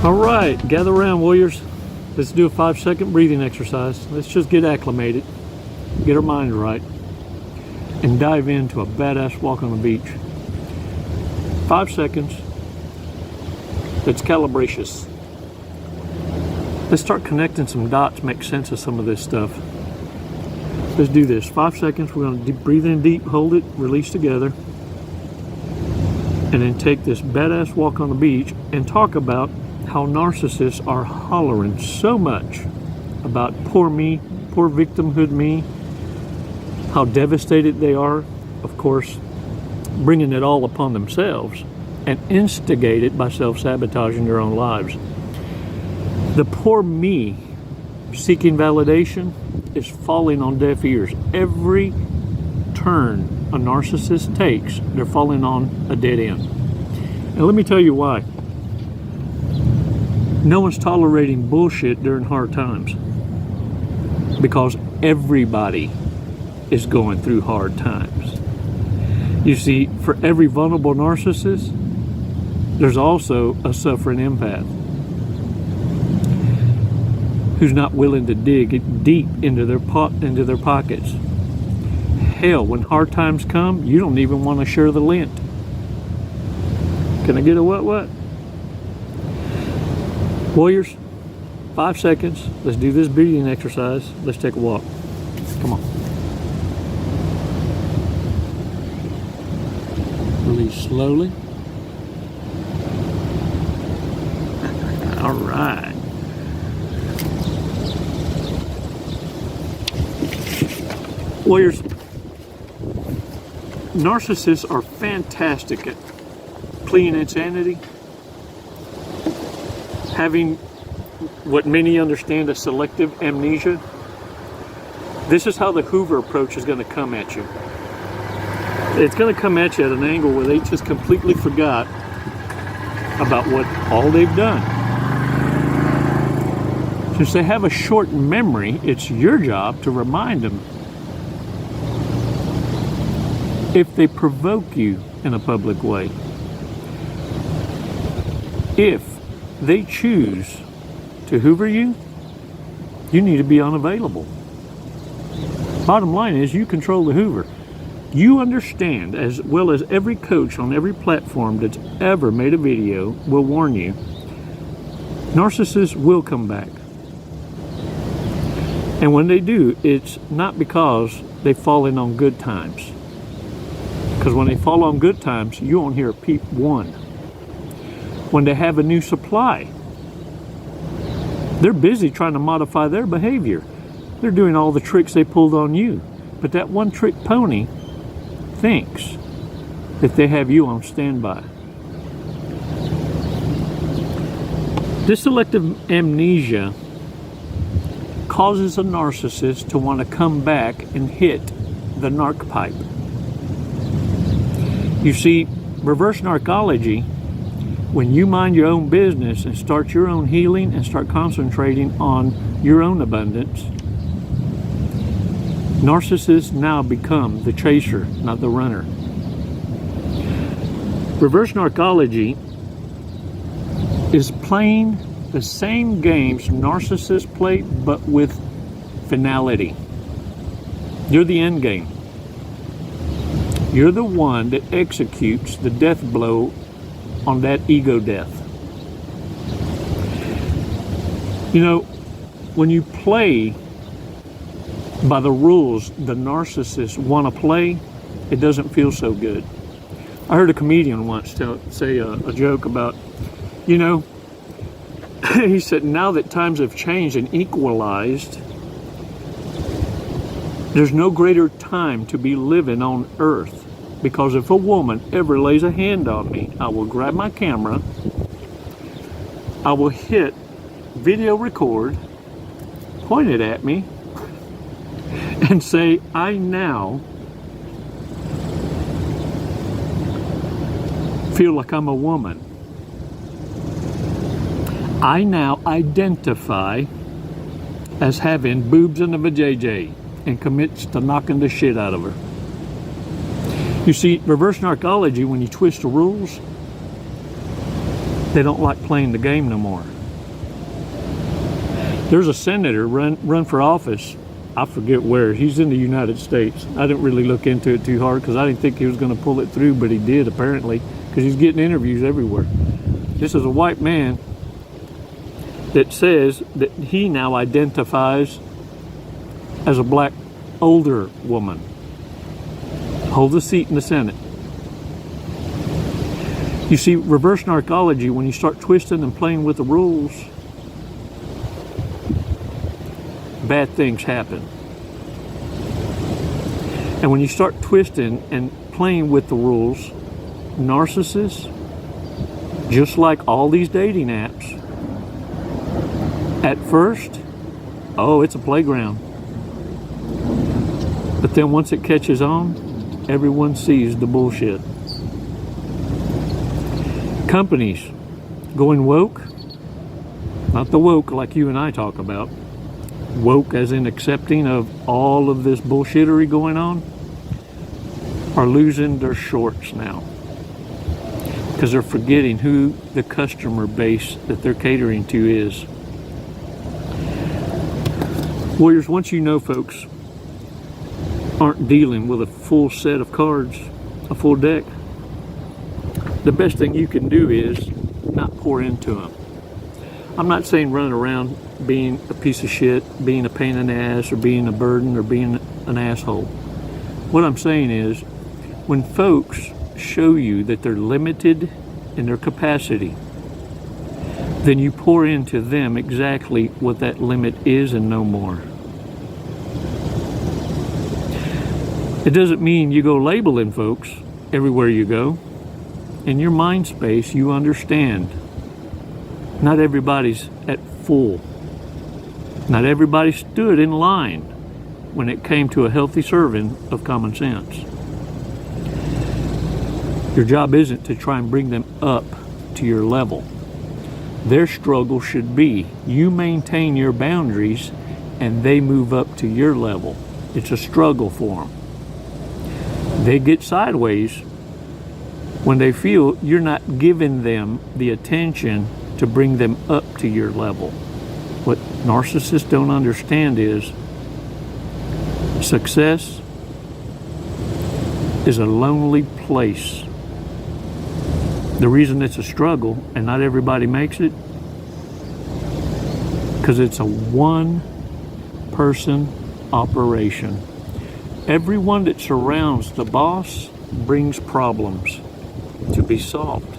All right, gather around, warriors. Let's do a 5-second breathing exercise. Let's just get acclimated, get our minds right, and dive into a badass walk on the beach. 5 seconds. It's calibracious. Let's start connecting some dots, make sense of some of this stuff. Let's do this. 5 seconds. We're going to breathe in deep, hold it, release together, and then take this badass walk on the beach and talk about how narcissists are hollering so much about poor me, poor victimhood me, how devastated they are, of course, bringing it all upon themselves and instigate it by self-sabotaging their own lives. The poor me seeking validation is falling on deaf ears. Every turn a narcissist takes, they're falling on a dead end. And let me tell you why. No one's tolerating bullshit during hard times, because everybody is going through hard times. You see, for every vulnerable narcissist, there's also a suffering empath who's not willing to dig deep into their pockets. Hell, when hard times come, you don't even want to share the lint. Can I get a what? Warriors, 5 seconds. Let's do this breathing exercise. Let's take a walk. Come on. Release slowly. All right. Warriors, narcissists are fantastic at pleading insanity, having what many understand as selective amnesia. This is how the Hoover approach is going to come at you. It's going to come at you at an angle where they just completely forgot about what all they've done. Since they have a short memory, it's your job to remind them. If they provoke you in a public way, if they choose to Hoover you, you need to be unavailable. Bottom line is, you control the Hoover. You understand, as well as every coach on every platform that's ever made a video will warn you, narcissists will come back. And when they do, it's not because they've fallen on good times. Because when they fall on good times, you won't hear a peep one. When they have a new supply, they're busy trying to modify their behavior. They're doing all the tricks they pulled on you. But that one trick pony thinks that they have you on standby. This selective amnesia causes a narcissist to want to come back and hit the narc pipe. You see, reverse narcology, when you mind your own business and start your own healing and start concentrating on your own abundance, narcissists now become the chaser, not the runner. Reverse narcology is playing the same games narcissists play, but with finality. You're the end game. You're the one that executes the death blow on that ego death. You know, when you play by the rules the narcissists want to play, it doesn't feel so good. I heard a comedian once say a joke about, you know, he said, now that times have changed and equalized, there's no greater time to be living on earth. Because if a woman ever lays a hand on me, I will grab my camera, I will hit video record, point it at me, and say, I now feel like I'm a woman. I now identify as having boobs and a vajayjay, and commits to knocking the shit out of her. You see, reverse narcology, when you twist the rules, they don't like playing the game no more. There's a senator run for office. I forget where. He's in the United States. I didn't really look into it too hard because I didn't think he was going to pull it through, but he did apparently, because he's getting interviews everywhere. This is a white man that says that he now identifies as a black older woman. Holds a seat in the Senate. You see, reverse narcology, when you start twisting and playing with the rules, bad things happen. And when you start twisting and playing with the rules, narcissists, just like all these dating apps, at first, oh, it's a playground. But then once it catches on, everyone sees the bullshit. Companies going woke, not the woke like you and I talk about, woke as in accepting of all of this bullshittery going on, are losing their shorts now because they're forgetting who the customer base that they're catering to is. Warriors, once you know folks aren't dealing with a full set of cards, a full deck, the best thing you can do is not pour into them. I'm not saying running around being a piece of shit, being a pain in the ass, or being a burden, or being an asshole. What I'm saying is, when folks show you that they're limited in their capacity, then you pour into them exactly what that limit is and no more. It doesn't mean you go labeling folks everywhere you go. In your mind space, you understand not everybody's at full. Not everybody stood in line when it came to a healthy serving of common sense. Your job isn't to try and bring them up to your level. Their struggle should be you maintain your boundaries and they move up to your level. It's a struggle for them. They get sideways when they feel you're not giving them the attention to bring them up to your level. What narcissists don't understand is success is a lonely place. The reason it's a struggle and not everybody makes it, because it's a one-person operation. Everyone that surrounds the boss brings problems to be solved.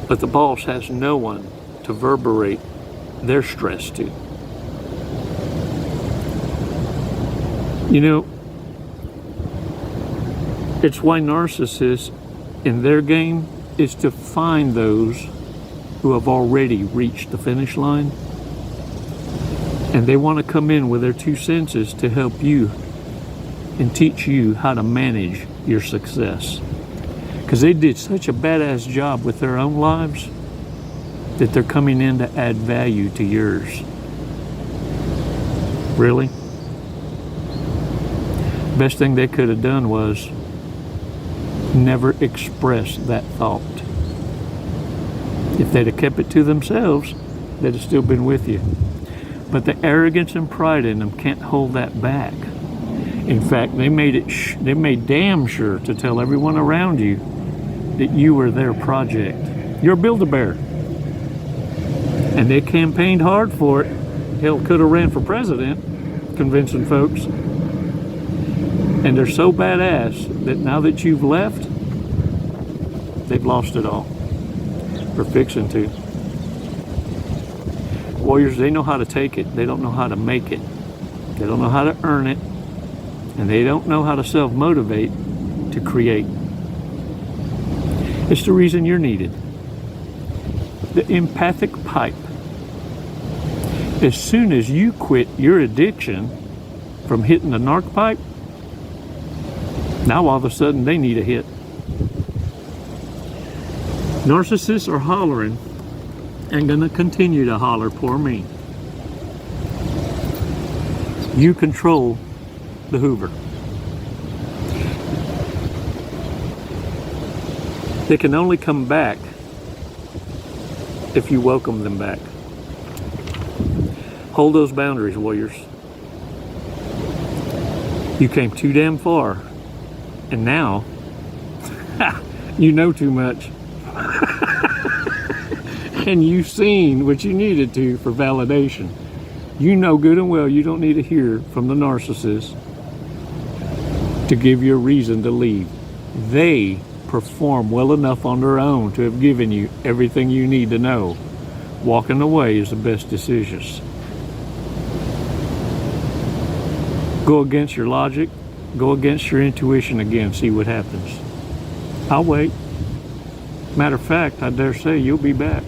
But the boss has no one to reverberate their stress to. You know, it's why narcissists in their game is to find those who have already reached the finish line, and they want to come in with their 2 senses to help you and teach you how to manage your success. Because they did such a badass job with their own lives that they're coming in to add value to yours. Really? Best thing they could have done was never express that thought. If they'd have kept it to themselves, they'd have still been with you. But the arrogance and pride in them can't hold that back. In fact, they made damn sure to tell everyone around you that you were their project. You're a Build-A-Bear. And they campaigned hard for it. Hell, could have ran for president, convincing folks. And they're so badass that now that you've left, they've lost it all. Or fixing to. Warriors, they know how to take it. They don't know how to make it. They don't know how to earn it. And they don't know how to self-motivate to create. It's the reason you're needed. The empathic pipe. As soon as you quit your addiction from hitting the narc pipe, now all of a sudden they need a hit. Narcissists are hollering and gonna continue to holler, poor me. You control the Hoover. They can only come back if you welcome them back. Hold those boundaries, warriors. You came too damn far, and now you know too much. And you've seen what you needed to for validation. You know good and well you don't need to hear from the narcissist to give you a reason to leave. They perform well enough on their own to have given you everything you need to know. Walking away is the best decision. Go against your logic, go against your intuition again, see what happens. I'll wait. Matter of fact, I dare say you'll be back.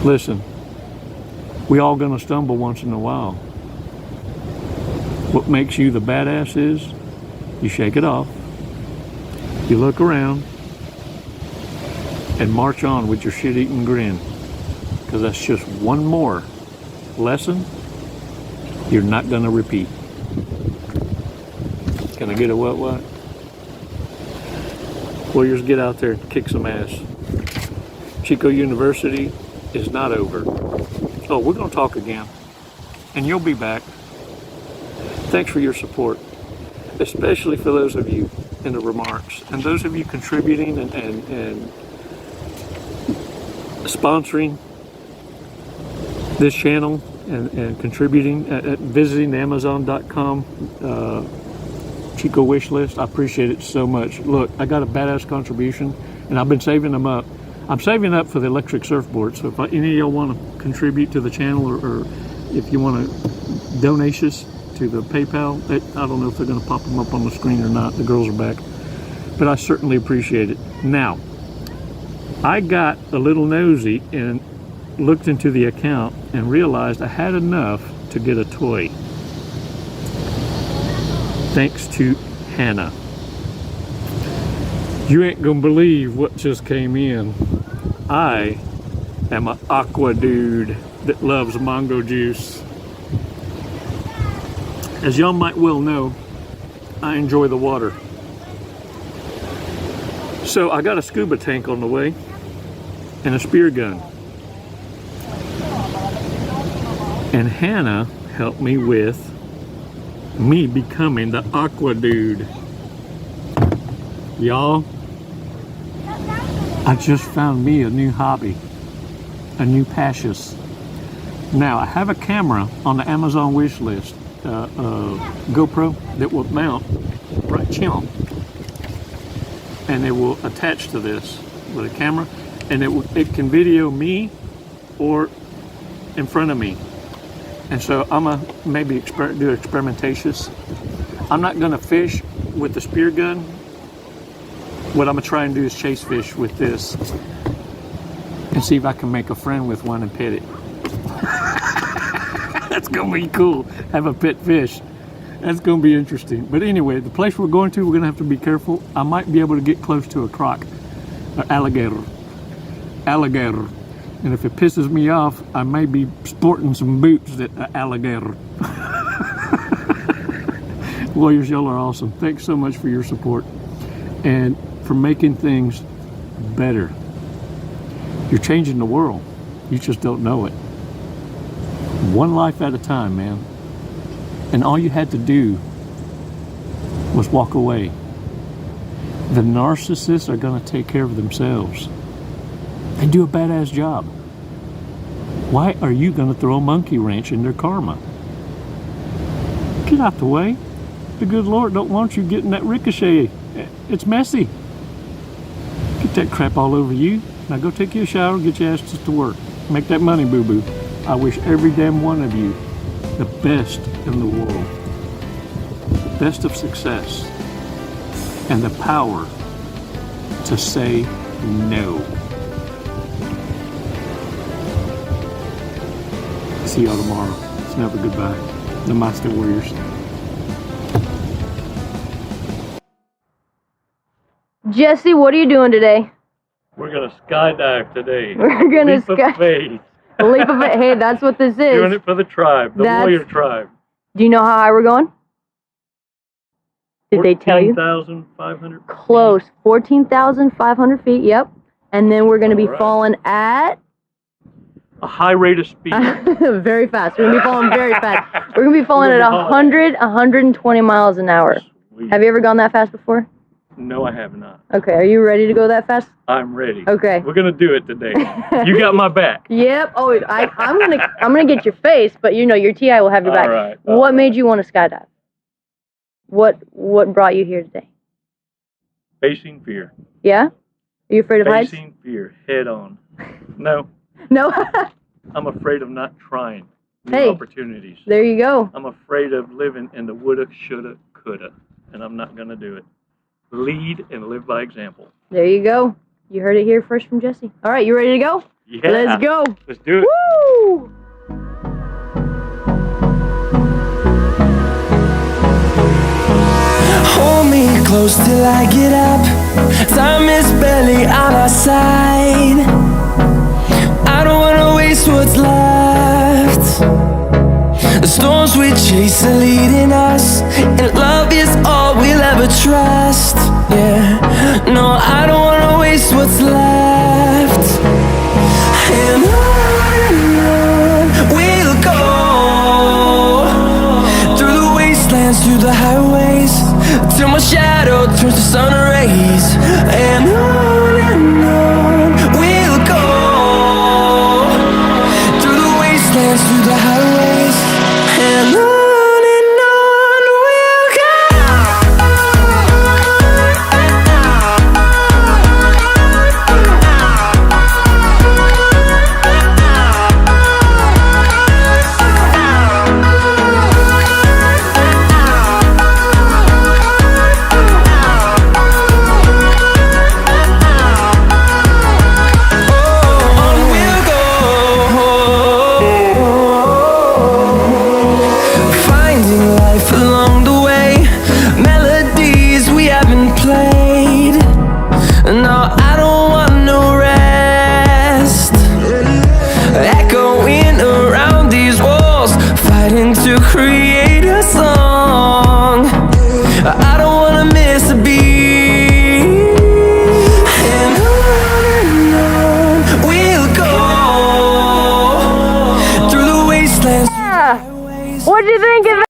Listen, we all gonna stumble once in a while. What makes you the badass is you shake it off, you look around, and march on with your shit-eating grin. Because that's just one more lesson you're not gonna repeat. Can I get a what? Warriors, get out there and kick some ass. Chico University is not over. Oh, we're gonna talk again, and you'll be back. Thanks for your support, especially for those of you in the remarks, and those of you contributing and sponsoring this channel and contributing at visiting the Amazon.com Chico wish list. I appreciate it so much. Look, I got a badass contribution, and I've been saving them up. I'm saving up for the electric surfboard, so if any of y'all want to contribute to the channel, or if you want to donations to the PayPal, I don't know if they're going to pop them up on the screen or not. The girls are back, but I certainly appreciate it. Now, I got a little nosy and looked into the account and realized I had enough to get a toy. Thanks to Hannah. You ain't gonna believe what just came in. I am an aqua dude that loves mango juice. As y'all might well know, I enjoy the water. So I got a scuba tank on the way and a spear gun. And Hannah helped me with me becoming the aqua dude. Y'all, I just found me a new hobby, a new passion. Now, I have a camera on the Amazon wish list, GoPro, that will mount right here, and it will attach to this with a camera, and it can video me or in front of me. And so I'm gonna maybe do experimentations. I'm not gonna fish with the spear gun. What I'm gonna try and do is chase fish with this and see if I can make a friend with one and pet it. That's gonna be cool. Have a pet fish. That's gonna be interesting. But anyway, the place we're going to, we're gonna have to be careful. I might be able to get close to a croc, or alligator. And if it pisses me off, I may be sporting some boots that are alligator. Warriors, y'all are awesome. Thanks so much for your support and for making things better. You're changing the world. You just don't know it. One life at a time, man. And all you had to do was walk away. The narcissists are going to take care of themselves. They do a badass job. Why are you going to throw a monkey wrench in their karma? Get out the way. The good Lord don't want you getting that ricochet. It's messy. Get that crap all over you. Now go take you a shower, get your asses to work. Make that money, boo-boo. I wish every damn one of you the best in the world. The best of success. And the power to say no. See y'all tomorrow. It's never goodbye. Namaste, warriors. Jesse, what are you doing today? We're gonna skydive today. We're gonna leap of faith. Leap of faith. Hey, that's what this is. Doing it for the tribe, the warrior tribe. Do you know how high we're going? Did they tell you? 14,500. Close. 14,500 feet. Yep. and then we're going to be Alright. falling at A high rate of speed. very fast. We're going to be falling very fast. We're going to be falling at 120 miles an hour. Sweet. Have you ever gone that fast before? No, I have not. Okay, are you ready to go that fast? I'm ready. Okay. We're gonna do it today. You got my back. Yep. Oh, I'm gonna get your face, but you know your TI will have your back. All right. What made you want to skydive? What brought you here today? Facing fear. Yeah? Are you afraid of heights? Facing fear head on. No, No. I'm afraid of not trying new Hey. opportunities. There you go. I'm afraid of living in the woulda, shoulda, coulda, and I'm not gonna do it. Lead and live by example. There you go. You heard it here first from Jesse. All right, you ready to go? Yeah. Let's go. Let's do it. Woo! Hold me close till I get up. Time is barely on our side. I don't wanna waste what's left. The storms we chase are leading us, and love is all we'll ever trust. Yeah, no, I don't wanna waste what's left. And on we'll go, through the wastelands, through the highways, till my shadow turns to sun rays. And on we'll go, through the wastelands, through the highways, and on we'll go. No, I don't want no rest. Echoing around these walls, fighting to create a song. I don't wanna miss a beat. And on we'll go, through the wastelands. What'd you think of